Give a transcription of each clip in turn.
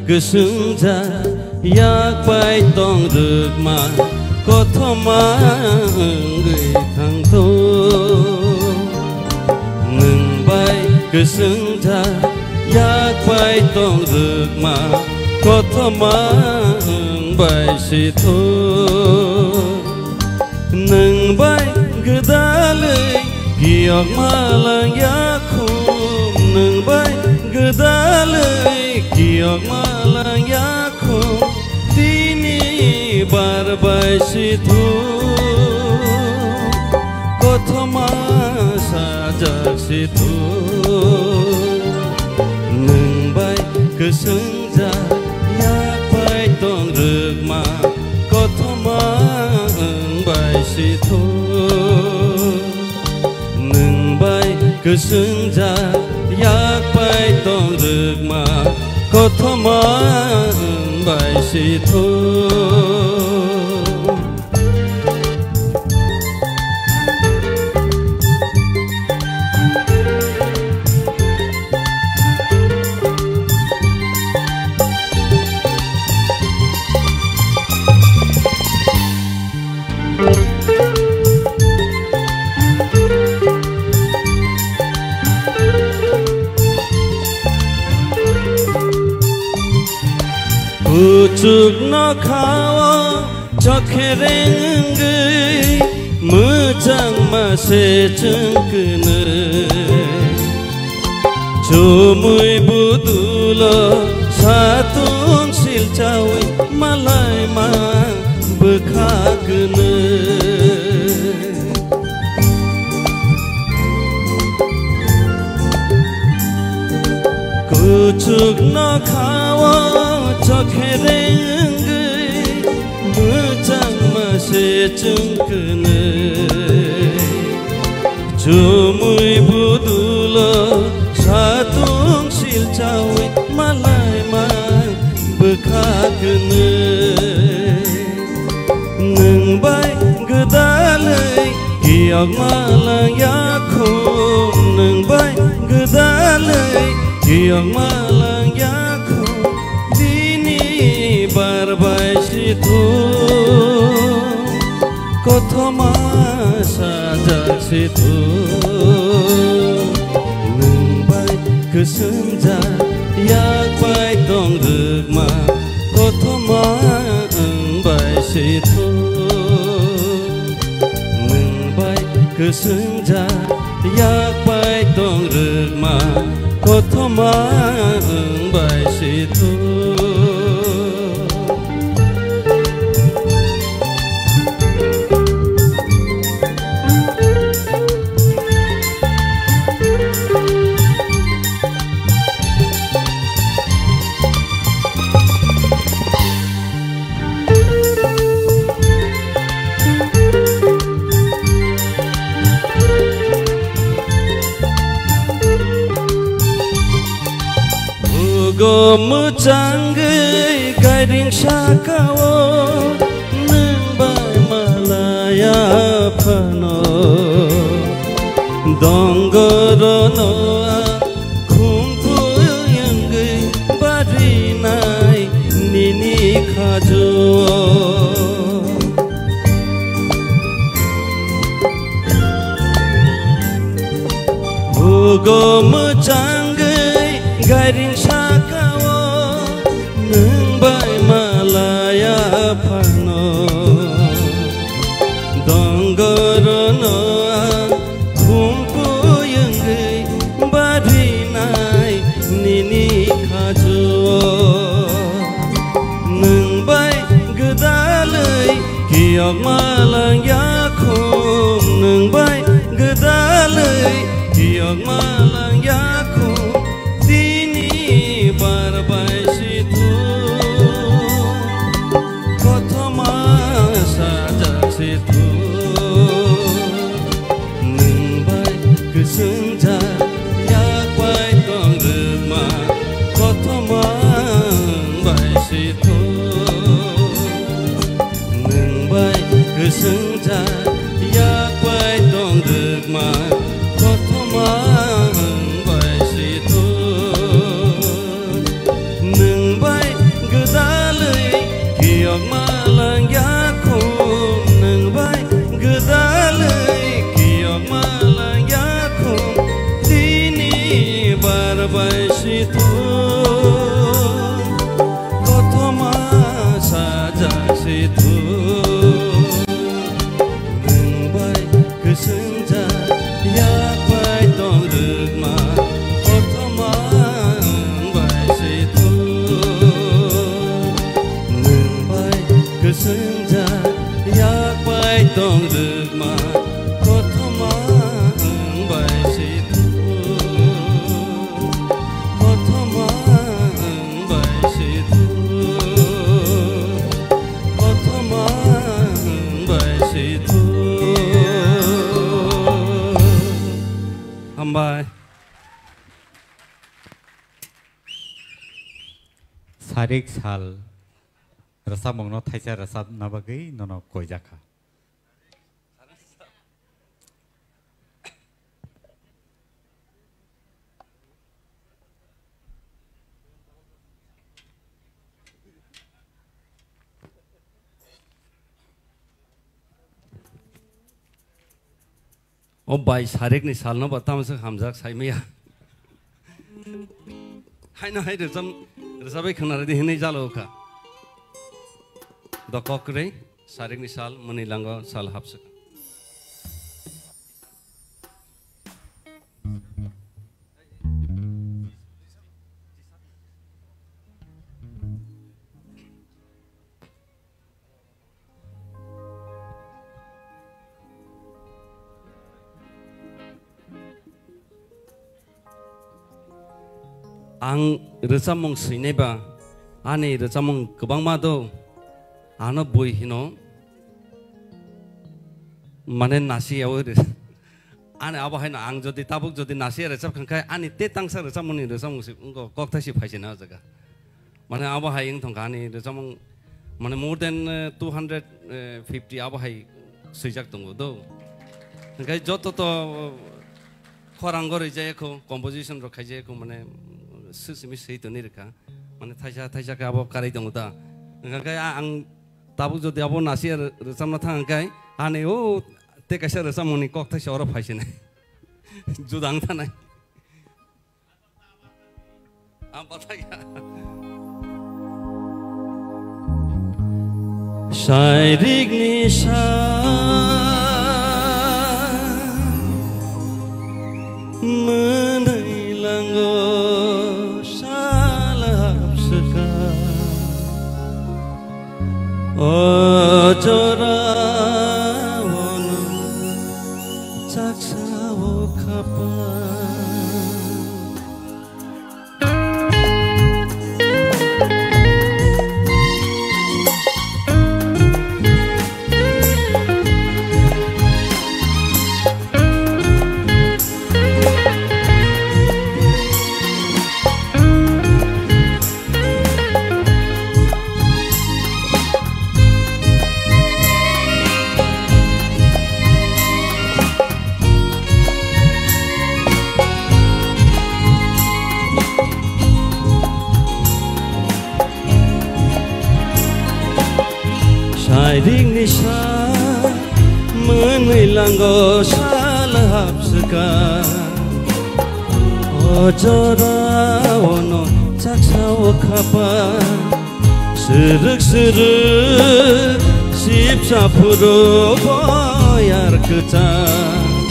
goesung ja yak pai tong ruk ma kothoma người thang to nung bai goesung ja yak pai tong ruk ma kothoma bai si tho nung bai gedalei giok malang yakum nung bai gedalei giok malang yakum dini bar bai si tho kothoma sajak si tho nung bai goesung ja yak pai tong ruk ma kothoma bai si tho nung bai goesung ja yak pai tong ruk ma kothoma bai si tho Chuk no khao cho khereng gui mưa chẳng mà sẽ chẳng cứ nơi cho mùi bù tu lo sa tuôn sil chào mà lại mà bơ khá cứ nơi cô chuk no khao cho khereng gui mưa chẳng mà sẽ chẳng cứ nơi cho mùi bù tu lo sa tuôn sil chào mà lại mà bơ khá cứ nơi nung bai gedalei giok malang yakum nung bai gedalei giok malang yakum dini bar bai si tho kothoma sajak si tho nung bai goesung ja yak pai tong ruk ma kothoma bai si tho nung bai goesung ja yak pai tong ruk ma kothoma bai si tho go mưa trắng gửi gai đình xa cao nâng bài Malaya phano dong goro noa khung puyang gửi bari nai nini khajo go mưa trắng gửi gai đình xa nung bai Malaya phano dong goro noa khum puyang gui bari nai nini khajo nung bai gedalei giok malang yakum nung bai gedalei giok malang yakum dini bar bai si tho kothoma sajak si tho nung bai goesung ja yak pai tong ruk ma kothoma bai si tho nung bai goesung ja yak pai tong ruk ma kothoma bai si tho nung bai Sarik sal rasa mongno thaisa rasa nabagi nono koijaka. O bai sarik ni sal no batam se hamjak saimiya. Hai na hai resabai khana re hinai jalo ka. The kokre sarik ni sal mani lango sal hapse. Ang resamong sineba ane resamong kebang mado ano boy hino manen nasi awal ane apa hai na ang jodi tabuk jodi nasi resap kangkai ane te tangsa resamong ni resamong si ungo kok tasi paisi na jaga manen apa hai ing thongka ane resamong manen more than 250 apa hai sejak tunggu do kangkai joto to korang gore jaya ko composition rokai jaya ko manen sesimi itu nih reka, mana thaisa ke abo karai tunggu ta, engkai ang tabu jadi abo nasi resam nathang engkai, ane oh te kaisa resam moni kok thaisa orang paisi nih, judang ta nih, apa thaya, sairik nisa, menai langgo. Oh jorawono jaksawo Sairing nisa menai langgo salahap seka Ojorawono jaksawo kapa Serek-serek sip sapuro boyar kecang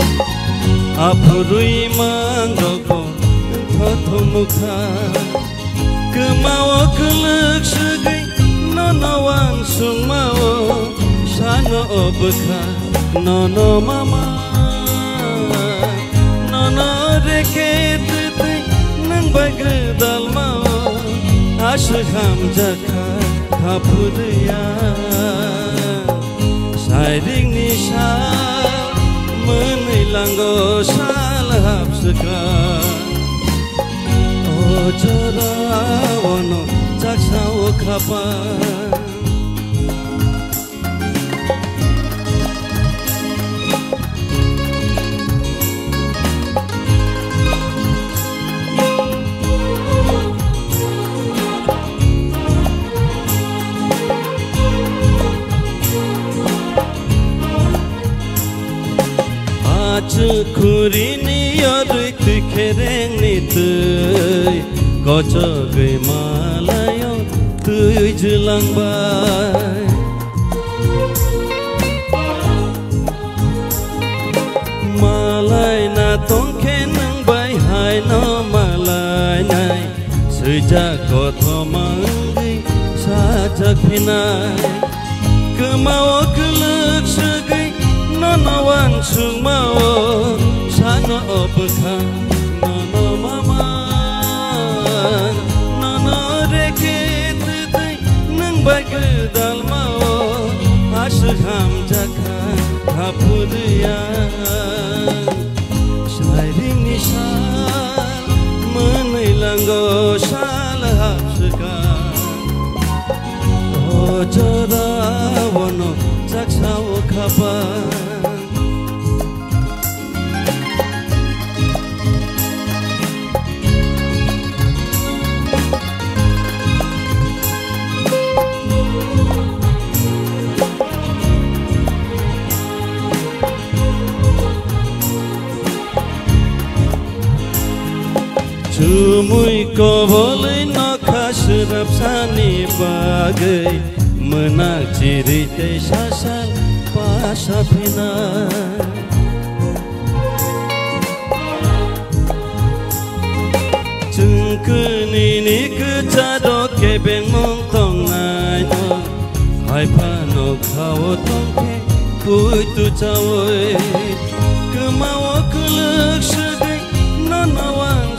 Apurui manggoko thoto mukha Kemawa kelek segai nonowan sungmawo Sano obeka nono mama Nono reket nang bagdal mau Asham jaka kapudya Sairing nisa menilanggo salahap seka Ojorawono jaksawo kapan Kurini yorik tikereng nitui Kocogai malayo tui jelang bay Malay na tongken nang bay hai no malay nai Sejak kotho manggi sajak pinay Kemawa kelek segai nonowan sungmawo Sano obeka nono mama Nono reket nang bagdal mau Asham jaka kapudya Sairing nisa menilanggo salahap seka 저라워노 작사오 가봐 Jumuiko boleh nakha serap sani bagai menak cerita sasal pasapina Jengkeni ni kecado kebeng montong naino Hai pano kau tongke puitu cawoi Kemawa kelek sedih nonawang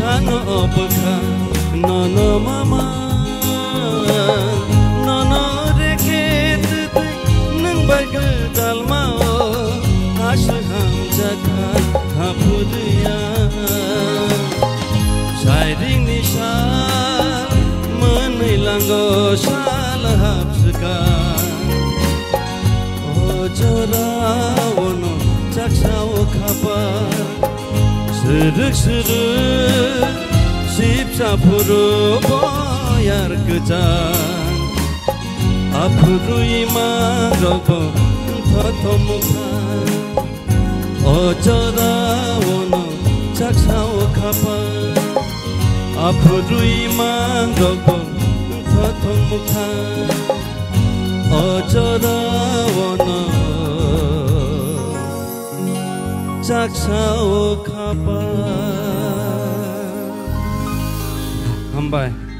Sano opeka nono mama nono reket nang bagal dalmao asham jaka hapudia sairing nisal menilanggo salahap sekan oh jorawono caksao kabar Sedek-sedek sipsa puru boyar kejan Apuru imang roko toto mukan Ojo rawono caksao kapan Apuru imang roko toto mukan Ojo rawono caksao kapan Hambai